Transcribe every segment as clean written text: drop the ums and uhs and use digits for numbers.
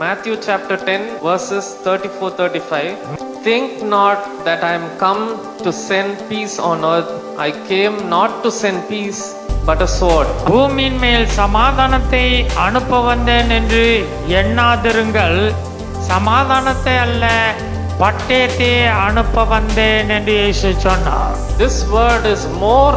Matthew chapter 10 verses 34-35. Think not that I am come to send peace on earth. I came not to send peace but a sword. பூமியின் மேல் சமாதானத்தை அனுப்ப வந்தேன் என்று எண்ணாதிருங்கள், சமாதானத்தை அல்ல பட்டயத்தை அனுப்ப வந்தேன் என்று இயேசு சொன்னார். This word is more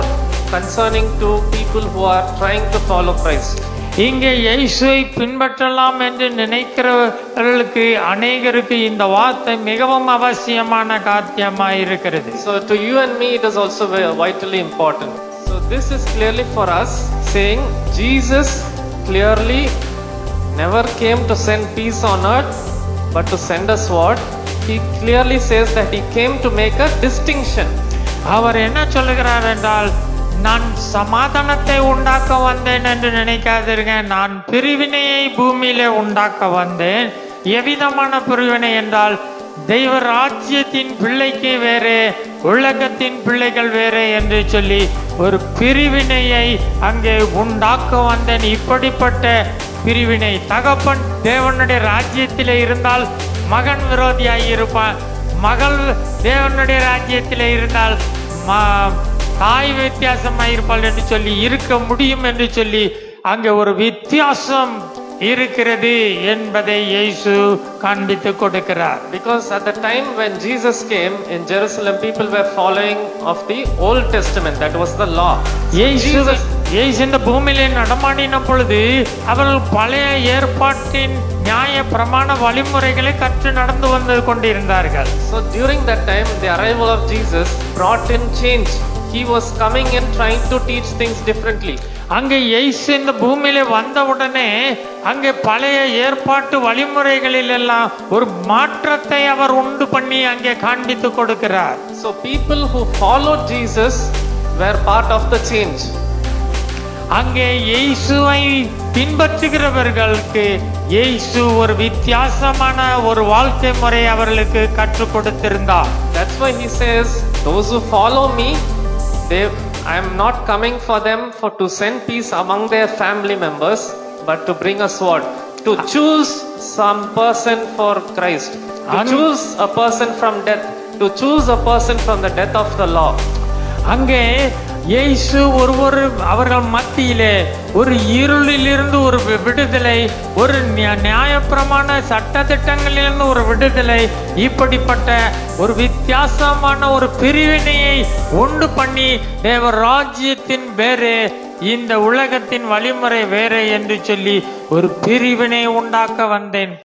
concerning to people who are trying to follow Christ. இங்கே இயேசுவை பின்பற்றலாம் என்று நினைக்கிறவர்களுக்கு அநேகருக்கு இந்த வார்த்தை மிகவும் அவசியமான காரியமாய் இருக்கிறது. So to you and me it is also vitally important. So this is clearly for us saying Jesus clearly never came to send peace on earth but to send a sword. He clearly says that he came to make a distinction. அவர் என்ன சொல்லுகிறார் என்றால், நான் சமாதானத்தை உண்டாக்க வந்தேன் என்று நினைக்காதீங்க, நான் பிரிவினையை பூமியிலே உண்டாக்க வந்தேன். எவ்விதமான பிரிவினை என்றால், தெய்வ ராஜ்யத்தின் பிள்ளைக்கு வேறு, உலகத்தின் பிள்ளைகள் வேறு என்று சொல்லி ஒரு பிரிவினையை அங்கே உண்டாக்க வந்தேன். இப்படிப்பட்ட பிரிவினை, தகப்பன் தேவனுடைய ராஜ்யத்திலே இருந்தால் மகன் விரோதியாகி இருப்பான், மகள் தேவனுடைய ராஜ்யத்திலே இருந்தால் தாய் வித்தியாசமாயிருப்பாள் என்று சொல்லி இருக்க முடியும் என்று சொல்லி அங்கே ஒரு வித்தியாசம் இருக்கிறது என்பதை இயேசு காண்பித்து கொடுக்கிறார். Because at the time when Jesus came in Jerusalem, people were following of the Old Testament, that was the law. இயேசு இந்த பூமியிலே நடமாடின பொழுது அவர்கள் பழைய ஏற்பாட்டின் நியாய பிரமாண வழிமுறைகளை கற்று நடந்து வந்து கொண்டிருந்தார்கள். So during that time the arrival of Jesus brought in change. He was coming and trying to teach things differently. அங்கே இயேசு இந்த பூமியிலே வந்தவுடனே அங்கே பழைய ஏற்பாட்டு வழிமுறைகளில் எல்லாம் ஒரு மாற்றத்தை அவர் உண்டு பண்ணி அங்கே காண்பித்து கொடுக்கிறார். So people who followed Jesus were part of the change. அங்கே இயேசுவை பின்பற்றுகிறவர்களுக்கு இயேசு ஒரு வித்தியாசமான ஒரு வாழ்க்கை முறை அவர்களுக்கு கற்றுக் கொடுத்திருந்தார். That's why he says, those who follow me, I am not coming for them to send peace among their family members, but to bring a sword, to choose some person for Christ, to choose a person from death, to choose a person from the death of the law. அங்கே இயேசு அவர்கள் மத்தியிலே ஒரு இருளிலிருந்து ஒரு விடுதலை, ஒரு நியாயப்பிரமாண சட்ட திட்டங்களிலிருந்து ஒரு விடுதலை, இப்படிப்பட்ட ஒரு வித்தியாசமான ஒரு பிரிவினையை உண்டு பண்ணி தேவ ராஜ்யத்தின் வேறு, இந்த உலகத்தின் வழிமுறை வேறு என்று சொல்லி ஒரு பிரிவினை உண்டாக்க வந்தேன்.